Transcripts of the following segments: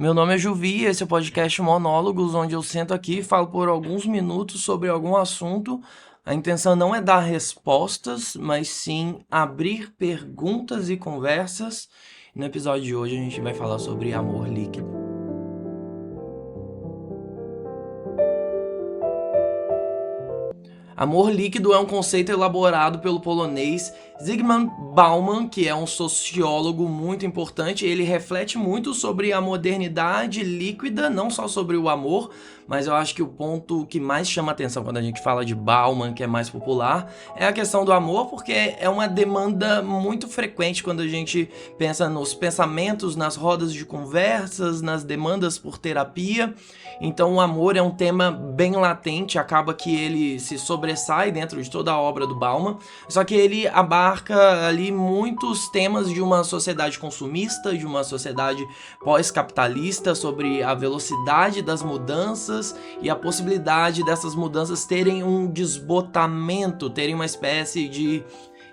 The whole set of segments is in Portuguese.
Meu nome é Juvi, esse é o podcast Monólogos, onde eu sento aqui e falo por alguns minutos sobre algum assunto. A intenção não é dar respostas, mas sim abrir perguntas e conversas. No episódio de hoje a gente vai falar sobre amor líquido. Amor líquido é um conceito elaborado pelo polonês Zygmunt Bauman, que é um sociólogo muito importante. Ele reflete muito sobre a modernidade líquida, não só sobre o amor, mas eu acho que o ponto que mais chama atenção quando a gente fala de Bauman, que é mais popular, é a questão do amor, porque é uma demanda muito frequente quando a gente pensa nos pensamentos, nas rodas de conversas, nas demandas por terapia. Então o amor é um tema bem latente, acaba que ele se sobressai dentro de toda a obra do Bauman, só que ele abarca ali muitos temas de uma sociedade consumista, de uma sociedade pós-capitalista, sobre a velocidade das mudanças e a possibilidade dessas mudanças terem um desbotamento, terem uma espécie de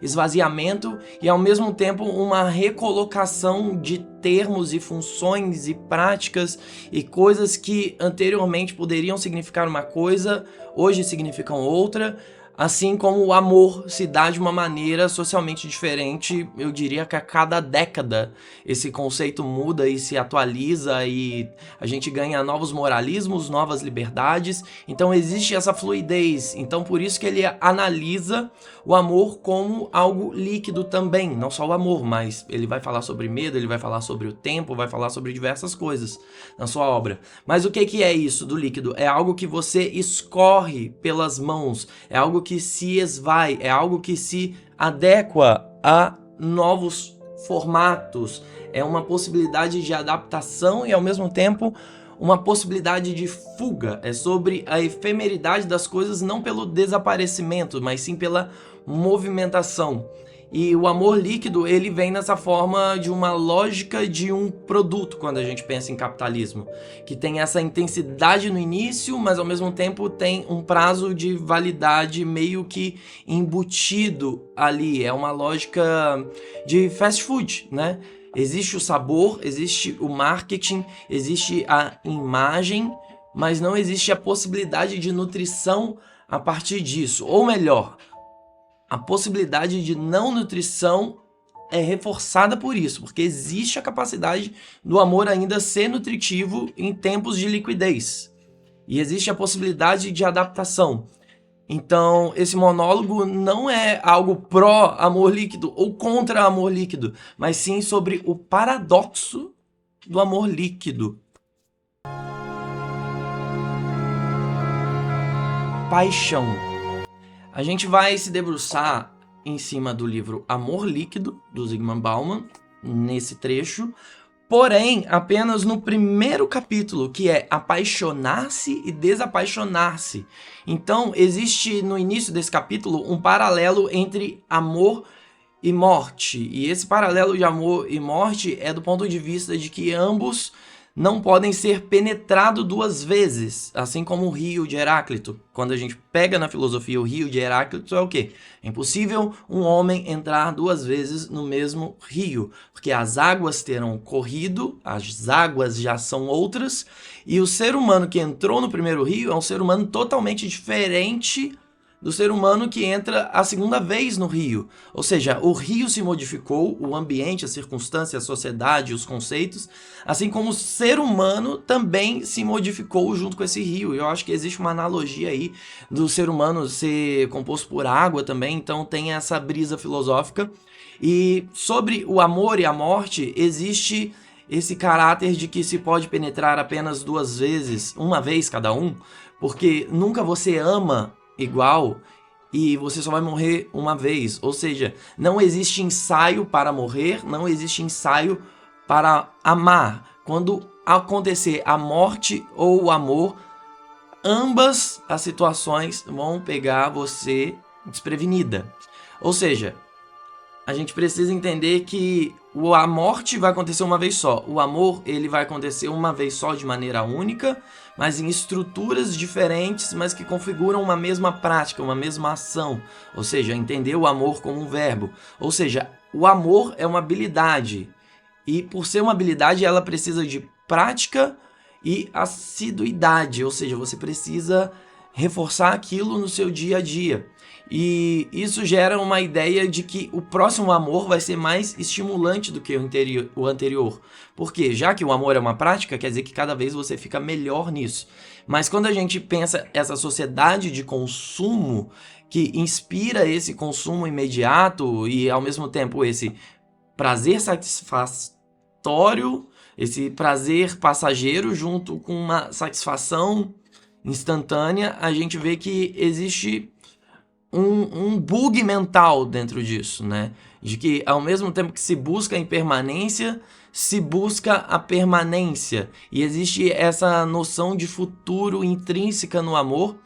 esvaziamento e ao mesmo tempo uma recolocação de termos e funções e práticas e coisas que anteriormente poderiam significar uma coisa, hoje significam outra. Assim como o amor se dá de uma maneira socialmente diferente, eu diria que a cada década esse conceito muda e se atualiza e a gente ganha novos moralismos, novas liberdades. Então existe essa fluidez. Então por isso que ele analisa o amor como algo líquido também. Não só o amor, mas ele vai falar sobre medo, ele vai falar sobre o tempo, vai falar sobre diversas coisas na sua obra. Mas o que é isso do líquido? É algo que você escorre pelas mãos, é algo que se esvai, é algo que se adequa a novos formatos, é uma possibilidade de adaptação e ao mesmo tempo uma possibilidade de fuga, é sobre a efemeridade das coisas não pelo desaparecimento, mas sim pela movimentação. E o amor líquido, ele vem nessa forma de uma lógica de um produto quando a gente pensa em capitalismo, que tem essa intensidade no início, mas ao mesmo tempo tem um prazo de validade meio que embutido ali. É uma lógica de fast food, né? Existe o sabor, existe o marketing, existe a imagem, mas não existe a possibilidade de nutrição a partir disso. Ou melhor, a possibilidade de não nutrição é reforçada por isso, porque existe a capacidade do amor ainda ser nutritivo em tempos de liquidez. E existe a possibilidade de adaptação. Então, esse monólogo não é algo pró-amor líquido ou contra amor líquido, mas sim sobre o paradoxo do amor líquido. Paixão. A gente vai se debruçar em cima do livro Amor Líquido, do Zygmunt Bauman, nesse trecho, porém apenas no primeiro capítulo, que é apaixonar-se e desapaixonar-se. Então, existe no início desse capítulo um paralelo entre amor e morte, e esse paralelo de amor e morte é do ponto de vista de que ambos não podem ser penetrados duas vezes, assim como o rio de Heráclito. Quando a gente pega na filosofia o rio de Heráclito, é o quê? É impossível um homem entrar duas vezes no mesmo rio, porque as águas terão corrido, as águas já são outras, e o ser humano que entrou no primeiro rio é um ser humano totalmente diferente do ser humano que entra a segunda vez no rio. Ou seja, o rio se modificou, o ambiente, a circunstância, a sociedade, os conceitos, assim como o ser humano também se modificou junto com esse rio. Eu acho que existe uma analogia aí do ser humano ser composto por água também, então tem essa brisa filosófica. E sobre o amor e a morte, existe esse caráter de que se pode penetrar apenas duas vezes, uma vez cada um, porque nunca você ama igual e você só vai morrer uma vez. Ou seja, não existe ensaio para morrer, não existe ensaio para amar. Quando acontecer a morte ou o amor, ambas as situações vão pegar você desprevenida. Ou seja, a gente precisa entender que a morte vai acontecer uma vez só. O amor, ele vai acontecer uma vez só de maneira única, mas em estruturas diferentes, mas que configuram uma mesma prática, uma mesma ação. Ou seja, entender o amor como um verbo. Ou seja, o amor é uma habilidade. E por ser uma habilidade, ela precisa de prática e assiduidade, ou seja, você precisa reforçar aquilo no seu dia a dia. E isso gera uma ideia de que o próximo amor vai ser mais estimulante do que o anterior. Porque já que o amor é uma prática, quer dizer que cada vez você fica melhor nisso. Mas quando a gente pensa essa sociedade de consumo que inspira esse consumo imediato e ao mesmo tempo esse prazer satisfatório, esse prazer passageiro junto com uma satisfação instantânea, a gente vê que existe um bug mental dentro disso, né? De que ao mesmo tempo que se busca a impermanência, se busca a permanência. E existe essa noção de futuro intrínseca no amor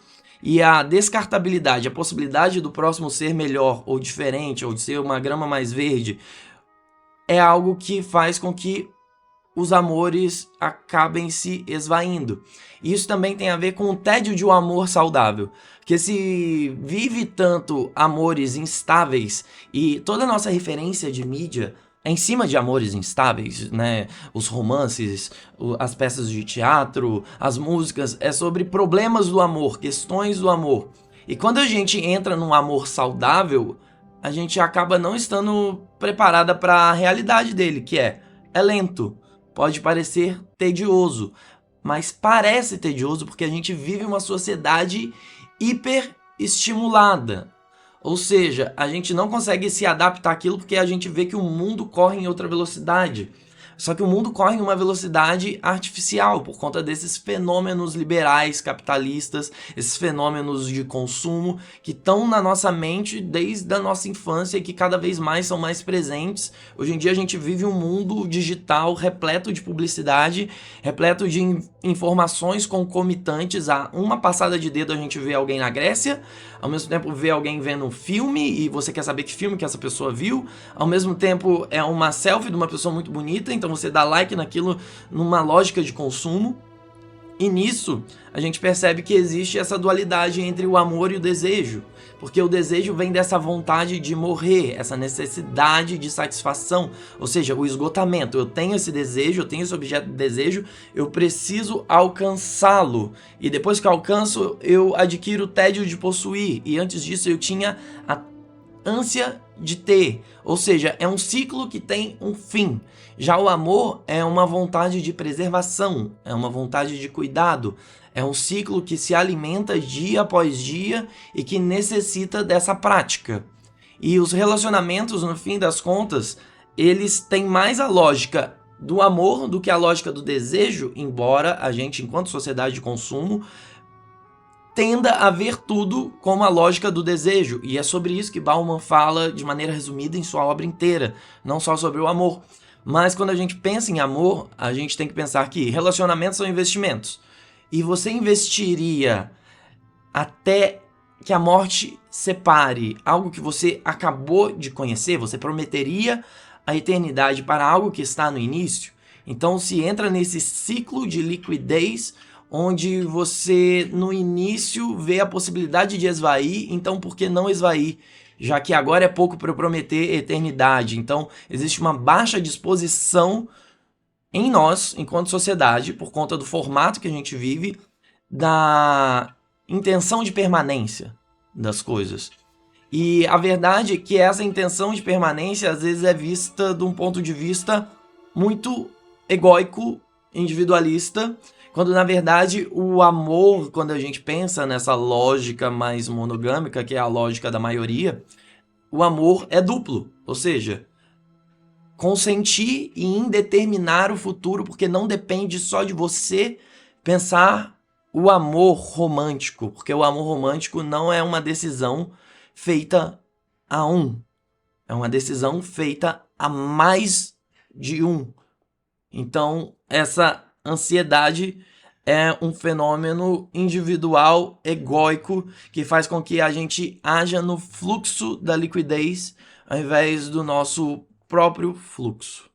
e a descartabilidade, a possibilidade do próximo ser melhor ou diferente, ou de ser uma grama mais verde, é algo que faz com que os amores acabem se esvaindo. E isso também tem a ver com o tédio de um amor saudável. Porque se vive tanto amores instáveis e toda a nossa referência de mídia é em cima de amores instáveis, né? Os romances, as peças de teatro, as músicas, é sobre problemas do amor, questões do amor. E quando a gente entra num amor saudável, a gente acaba não estando preparada para a realidade dele, que é lento. Pode parecer tedioso, mas parece tedioso porque a gente vive uma sociedade hiperestimulada. Ou seja, a gente não consegue se adaptar àquilo porque a gente vê que o mundo corre em outra velocidade. Só que o mundo corre em uma velocidade artificial por conta desses fenômenos liberais, capitalistas, esses fenômenos de consumo que estão na nossa mente desde a nossa infância e que cada vez mais são mais presentes. Hoje em dia a gente vive um mundo digital repleto de publicidade, repleto de informações concomitantes. A uma passada de dedo a gente vê alguém na Grécia, ao mesmo tempo vê alguém vendo um filme e você quer saber que filme que essa pessoa viu, ao mesmo tempo é uma selfie de uma pessoa muito bonita, então você dá like naquilo numa lógica de consumo. E nisso a gente percebe que existe essa dualidade entre o amor e o desejo, porque o desejo vem dessa vontade de morrer, essa necessidade de satisfação, ou seja, o esgotamento. Eu tenho esse desejo, eu tenho esse objeto de desejo, eu preciso alcançá-lo, e depois que eu alcanço, eu adquiro o tédio de possuir, e antes disso eu tinha a ânsia de ter, ou seja, é um ciclo que tem um fim. Já o amor é uma vontade de preservação, é uma vontade de cuidado, é um ciclo que se alimenta dia após dia e que necessita dessa prática. E os relacionamentos, no fim das contas, eles têm mais a lógica do amor do que a lógica do desejo, embora a gente, enquanto sociedade de consumo, tenda a ver tudo como a lógica do desejo, e é sobre isso que Bauman fala de maneira resumida em sua obra inteira, não só sobre o amor. Mas quando a gente pensa em amor, a gente tem que pensar que relacionamentos são investimentos, e você investiria até que a morte separe algo que você acabou de conhecer, você prometeria a eternidade para algo que está no início. Então se entra nesse ciclo de liquidez onde você, no início, vê a possibilidade de esvair, então por que não esvair? Já que agora é pouco para eu prometer eternidade. Então, existe uma baixa disposição em nós, enquanto sociedade, por conta do formato que a gente vive, da intenção de permanência das coisas. E a verdade é que essa intenção de permanência, às vezes, é vista de um ponto de vista muito egóico, individualista, quando na verdade o amor, quando a gente pensa nessa lógica mais monogâmica, que é a lógica da maioria, o amor é duplo, ou seja, consentir em determinar o futuro, porque não depende só de você pensar o amor romântico, porque o amor romântico não é uma decisão feita a um, é uma decisão feita a mais de um. Então, essa ansiedade é um fenômeno individual, egóico, que faz com que a gente haja no fluxo da liquidez ao invés do nosso próprio fluxo.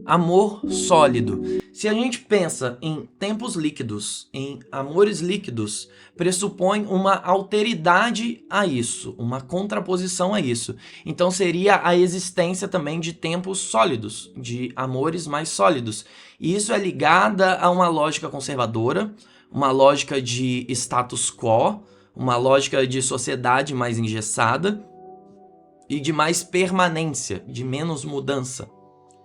Amor sólido. Se a gente pensa em tempos líquidos, em amores líquidos, pressupõe uma alteridade a isso, uma contraposição a isso. Então seria a existência também de tempos sólidos, de amores mais sólidos. E isso é ligada a uma lógica conservadora, uma lógica de status quo, uma lógica de sociedade mais engessada e de mais permanência, de menos mudança,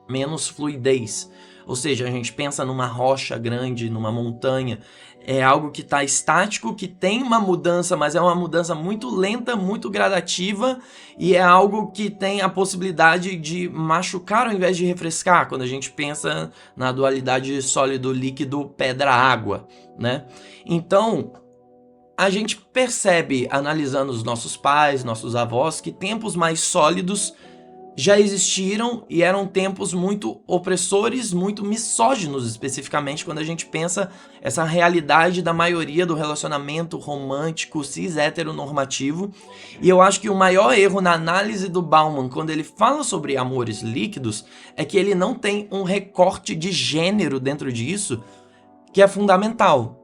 menos fluidez. Ou seja, a gente pensa numa rocha grande, numa montanha, é algo que está estático, que tem uma mudança, mas é uma mudança muito lenta, muito gradativa, e é algo que tem a possibilidade de machucar ao invés de refrescar, quando a gente pensa na dualidade sólido, líquido, pedra, água, né? Então, a gente percebe, analisando os nossos pais, nossos avós, que tempos mais sólidos já existiram e eram tempos muito opressores, muito misóginos, especificamente quando a gente pensa essa realidade da maioria do relacionamento romântico cis heteronormativo. E eu acho que o maior erro na análise do Bauman, quando ele fala sobre amores líquidos, é que ele não tem um recorte de gênero dentro disso, que é fundamental.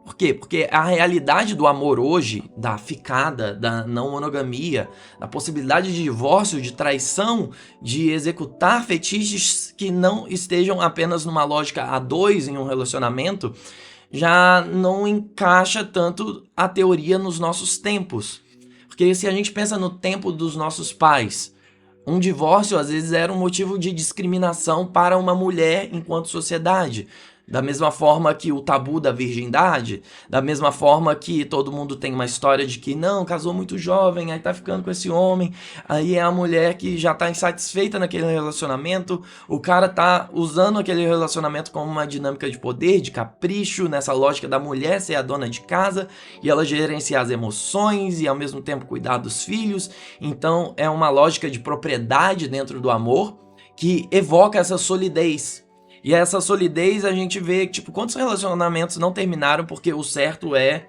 Por quê? Porque a realidade do amor hoje, da ficada, da não monogamia, da possibilidade de divórcio, de traição, de executar fetiches que não estejam apenas numa lógica a dois em um relacionamento, já não encaixa tanto a teoria nos nossos tempos. Porque se a gente pensa no tempo dos nossos pais, um divórcio às vezes era um motivo de discriminação para uma mulher enquanto sociedade. Da mesma forma que o tabu da virgindade, da mesma forma que todo mundo tem uma história de que não, casou muito jovem, aí tá ficando com esse homem, aí é a mulher que já tá insatisfeita naquele relacionamento, o cara tá usando aquele relacionamento como uma dinâmica de poder, de capricho, nessa lógica da mulher ser a dona de casa, e ela gerenciar as emoções e ao mesmo tempo cuidar dos filhos. Então é uma lógica de propriedade dentro do amor que evoca essa solidez. E essa solidez a gente vê, tipo, quantos relacionamentos não terminaram porque o certo é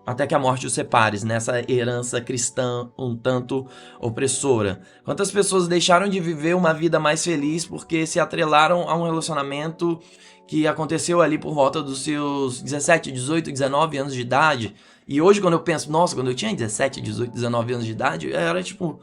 até que a morte os separe, nessa herança cristã um tanto opressora. Quantas pessoas deixaram de viver uma vida mais feliz porque se atrelaram a um relacionamento que aconteceu ali por volta dos seus 17, 18, 19 anos de idade. E hoje quando eu penso, nossa, quando eu tinha 17, 18, 19 anos de idade, era tipo...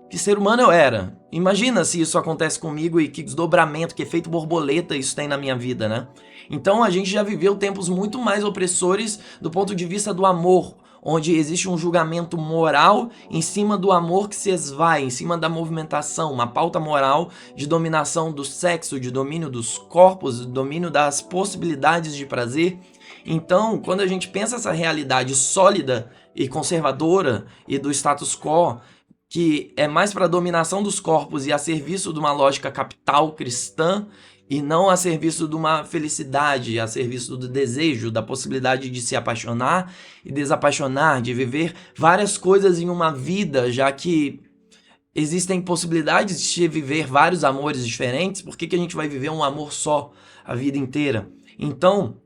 que ser humano eu era. Imagina se isso acontece comigo e que desdobramento, que efeito borboleta isso tem na minha vida, né? Então a gente já viveu tempos muito mais opressores do ponto de vista do amor, onde existe um julgamento moral em cima do amor que se esvai, em cima da movimentação, uma pauta moral de dominação do sexo, de domínio dos corpos, de domínio das possibilidades de prazer. Então, quando a gente pensa essa realidade sólida e conservadora e do status quo, que é mais para a dominação dos corpos e a serviço de uma lógica capital cristã e não a serviço de uma felicidade, a serviço do desejo, da possibilidade de se apaixonar e desapaixonar, de viver várias coisas em uma vida, já que existem possibilidades de viver vários amores diferentes. Por que a gente vai viver um amor só a vida inteira? Então,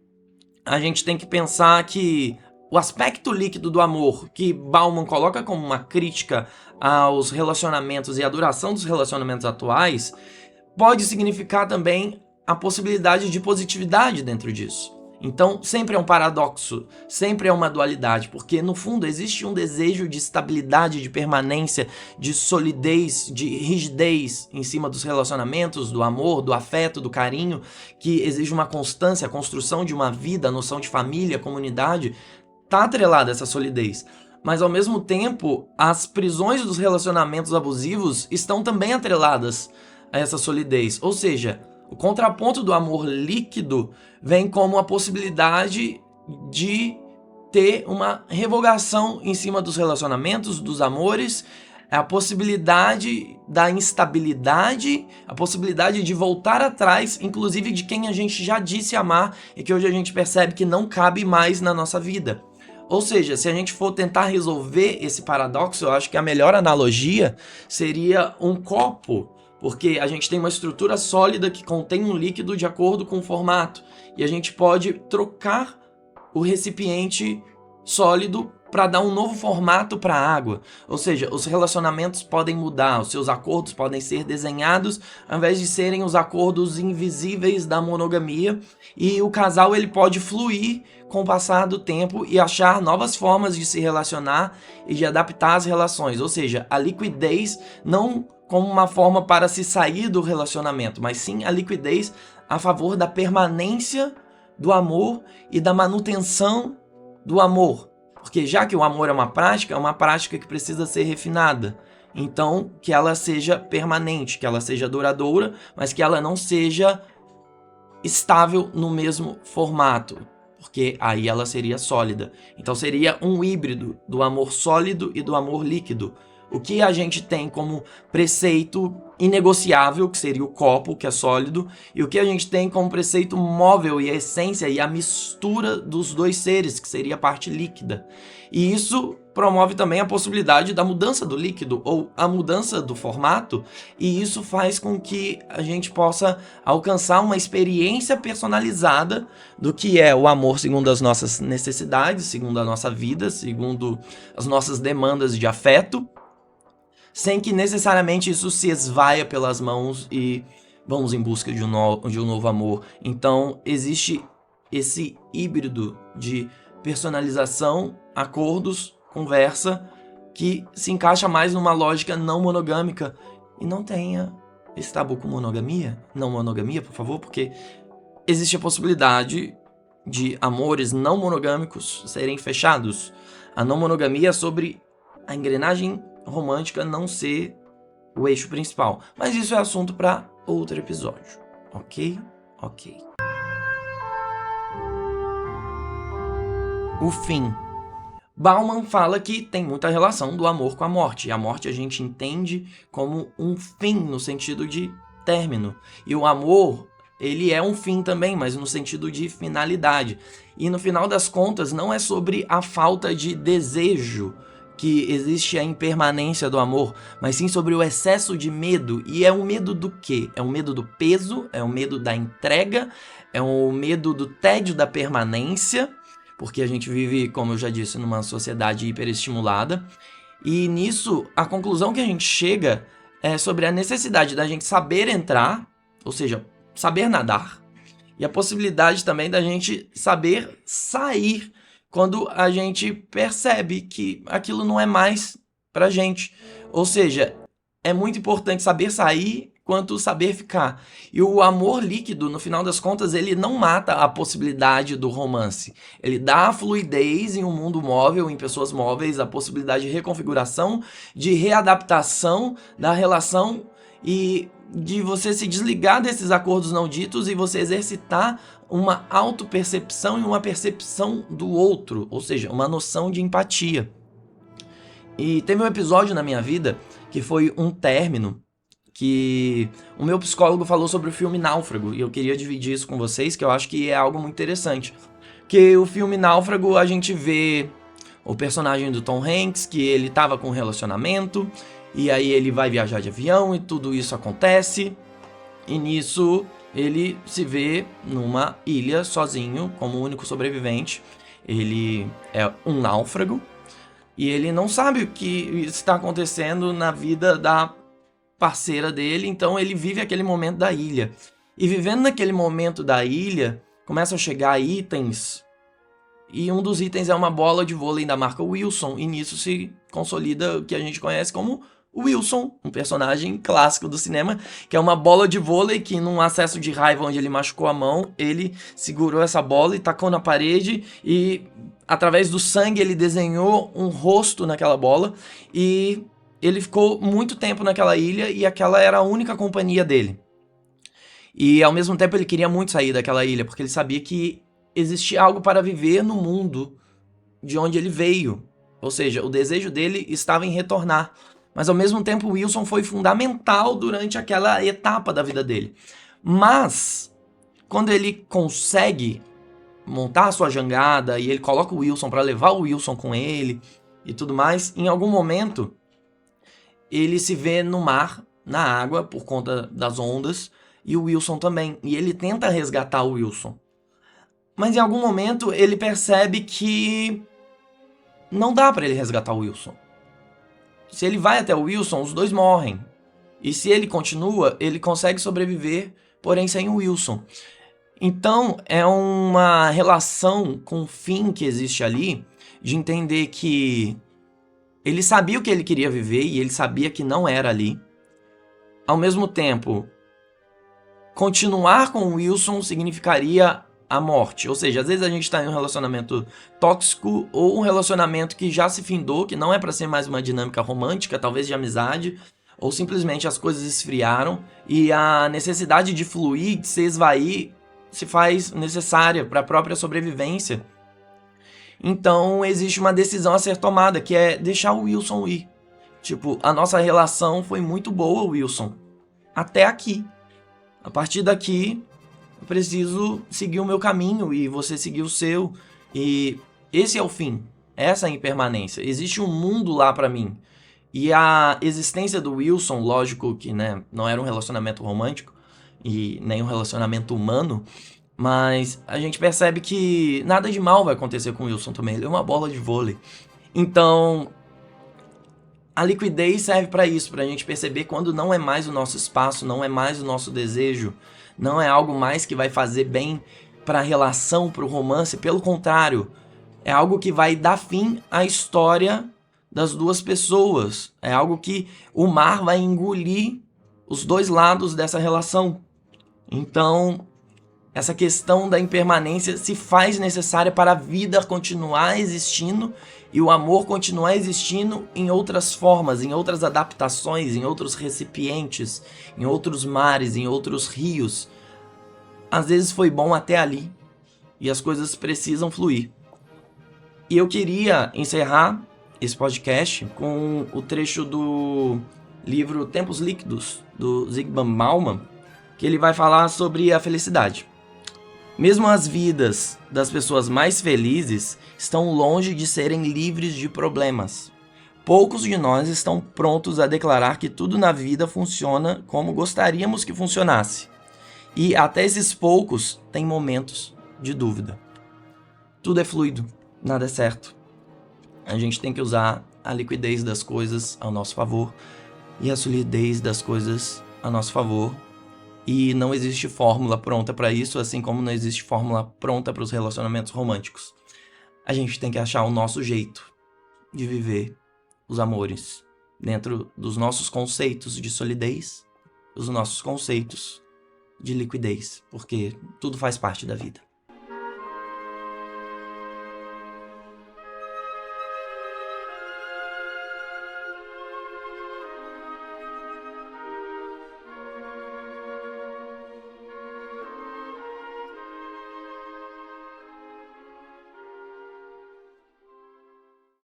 a gente tem que pensar que o aspecto líquido do amor, que Bauman coloca como uma crítica aos relacionamentos e à duração dos relacionamentos atuais, pode significar também a possibilidade de positividade dentro disso. Então, sempre é um paradoxo, sempre é uma dualidade, porque no fundo existe um desejo de estabilidade, de permanência, de solidez, de rigidez em cima dos relacionamentos, do amor, do afeto, do carinho, que exige uma constância, a construção de uma vida, a noção de família, comunidade, tá atrelada a essa solidez. Mas ao mesmo tempo, as prisões dos relacionamentos abusivos estão também atreladas a essa solidez. Ou seja, o contraponto do amor líquido vem como a possibilidade de ter uma revogação em cima dos relacionamentos, dos amores, a possibilidade da instabilidade, a possibilidade de voltar atrás, inclusive de quem a gente já disse amar e que hoje a gente percebe que não cabe mais na nossa vida. Ou seja, se a gente for tentar resolver esse paradoxo, eu acho que a melhor analogia seria um copo, porque a gente tem uma estrutura sólida que contém um líquido de acordo com o formato, e a gente pode trocar o recipiente sólido para dar um novo formato para a água. Ou seja, os relacionamentos podem mudar, os seus acordos podem ser desenhados ao invés de serem os acordos invisíveis da monogamia, e o casal ele pode fluir com o passar do tempo e achar novas formas de se relacionar e de adaptar as relações. Ou seja, a liquidez não como uma forma para se sair do relacionamento, mas sim a liquidez a favor da permanência do amor e da manutenção do amor. Porque já que o amor é uma prática que precisa ser refinada. Então, que ela seja permanente, que ela seja duradoura, mas que ela não seja estável no mesmo formato, porque aí ela seria sólida. Então seria um híbrido do amor sólido e do amor líquido. O que a gente tem como preceito inegociável, que seria o copo, que é sólido, e o que a gente tem como preceito móvel e a essência e a mistura dos dois seres, que seria a parte líquida. E isso promove também a possibilidade da mudança do líquido ou a mudança do formato, e isso faz com que a gente possa alcançar uma experiência personalizada do que é o amor segundo as nossas necessidades, segundo a nossa vida, segundo as nossas demandas de afeto, sem que necessariamente isso se esvaia pelas mãos e vamos em busca de um novo amor. Então existe esse híbrido de personalização, acordos, conversa, que se encaixa mais numa lógica não monogâmica. E não tenha esse tabu com monogamia, não monogamia, por favor, porque existe a possibilidade de amores não monogâmicos serem fechados. A não monogamia é sobre a engrenagem romântica não ser o eixo principal. Mas isso é assunto para outro episódio, ok? Ok. O fim. Bauman fala que tem muita relação do amor com a morte. E a morte a gente entende como um fim, no sentido de término. E o amor, ele é um fim também, mas no sentido de finalidade. E no final das contas, não é sobre a falta de desejo que existe a impermanência do amor, mas sim sobre o excesso de medo. E é um medo do quê? É um medo do peso, é um medo da entrega, é um medo do tédio da permanência, porque a gente vive, como eu já disse, numa sociedade hiperestimulada. E nisso, a conclusão que a gente chega é sobre a necessidade da gente saber entrar, ou seja, saber nadar, e a possibilidade também da gente saber sair quando a gente percebe que aquilo não é mais pra gente. Ou seja, é muito importante saber sair quanto saber ficar. E o amor líquido, no final das contas, ele não mata a possibilidade do romance. Ele dá a fluidez em um mundo móvel, em pessoas móveis, a possibilidade de reconfiguração, de readaptação da relação e de você se desligar desses acordos não ditos e você exercitar uma autopercepção e uma percepção do outro, ou seja, uma noção de empatia. E teve um episódio na minha vida que foi um término que o meu psicólogo falou sobre o filme Náufrago, e eu queria dividir isso com vocês, que eu acho que é algo muito interessante. Que o filme Náufrago, a gente vê o personagem do Tom Hanks, que ele tava com um relacionamento, e aí ele vai viajar de avião e tudo isso acontece, e nisso ele se vê numa ilha sozinho, como o único sobrevivente. Ele é um náufrago, e ele não sabe o que está acontecendo na vida da parceira dele, então ele vive aquele momento da ilha. E vivendo naquele momento da ilha, começam a chegar itens, e um dos itens é uma bola de vôlei da marca Wilson, e nisso se consolida o que a gente conhece como Wilson, um personagem clássico do cinema, que é uma bola de vôlei que num acesso de raiva onde ele machucou a mão, ele segurou essa bola e tacou na parede e através do sangue ele desenhou um rosto naquela bola e ele ficou muito tempo naquela ilha e aquela era a única companhia dele. E ao mesmo tempo ele queria muito sair daquela ilha, porque ele sabia que existia algo para viver no mundo de onde ele veio. Ou seja, o desejo dele estava em retornar. Mas ao mesmo tempo o Wilson foi fundamental durante aquela etapa da vida dele. Mas, quando ele consegue montar a sua jangada e ele coloca o Wilson para levar o Wilson com ele e tudo mais, em algum momento ele se vê no mar, na água, por conta das ondas, e o Wilson também. E ele tenta resgatar o Wilson. Mas em algum momento ele percebe que não dá pra ele resgatar o Wilson. Se ele vai até o Wilson, os dois morrem. E se ele continua, ele consegue sobreviver, porém sem o Wilson. Então, é uma relação com o Finn que existe ali, de entender que ele sabia o que ele queria viver e ele sabia que não era ali. Ao mesmo tempo, continuar com o Wilson significaria a morte. Ou seja, às vezes a gente está em um relacionamento tóxico ou um relacionamento que já se findou, que não é para ser mais uma dinâmica romântica, talvez de amizade, ou simplesmente as coisas esfriaram e a necessidade de fluir, de se esvair, se faz necessária para a própria sobrevivência. Então existe uma decisão a ser tomada, que é deixar o Wilson ir. Tipo, a nossa relação foi muito boa, Wilson, até aqui. A partir daqui, eu preciso seguir o meu caminho e você seguir o seu. E esse é o fim, essa é a impermanência. Existe um mundo lá pra mim. E a existência do Wilson, lógico que, né, não era um relacionamento romântico e nem um relacionamento humano, mas a gente percebe que nada de mal vai acontecer com o Wilson também. Ele é uma bola de vôlei. Então, a liquidez serve pra isso, pra gente perceber quando não é mais o nosso espaço, não é mais o nosso desejo, não é algo mais que vai fazer bem pra relação, pro romance. Pelo contrário, é algo que vai dar fim à história das duas pessoas. É algo que o mar vai engolir os dois lados dessa relação. Então, essa questão da impermanência se faz necessária para a vida continuar existindo e o amor continuar existindo em outras formas, em outras adaptações, em outros recipientes, em outros mares, em outros rios. Às vezes foi bom até ali e as coisas precisam fluir. E eu queria encerrar esse podcast com o trecho do livro Tempos Líquidos, do Zygmunt Bauman, que ele vai falar sobre a felicidade. Mesmo as vidas das pessoas mais felizes estão longe de serem livres de problemas. Poucos de nós estão prontos a declarar que tudo na vida funciona como gostaríamos que funcionasse. E até esses poucos têm momentos de dúvida. Tudo é fluido, nada é certo. A gente tem que usar a liquidez das coisas ao nosso favor e a solidez das coisas a nosso favor. E não existe fórmula pronta para isso, assim como não existe fórmula pronta para os relacionamentos românticos. A gente tem que achar o nosso jeito de viver os amores dentro dos nossos conceitos de solidez, os nossos conceitos de liquidez, porque tudo faz parte da vida.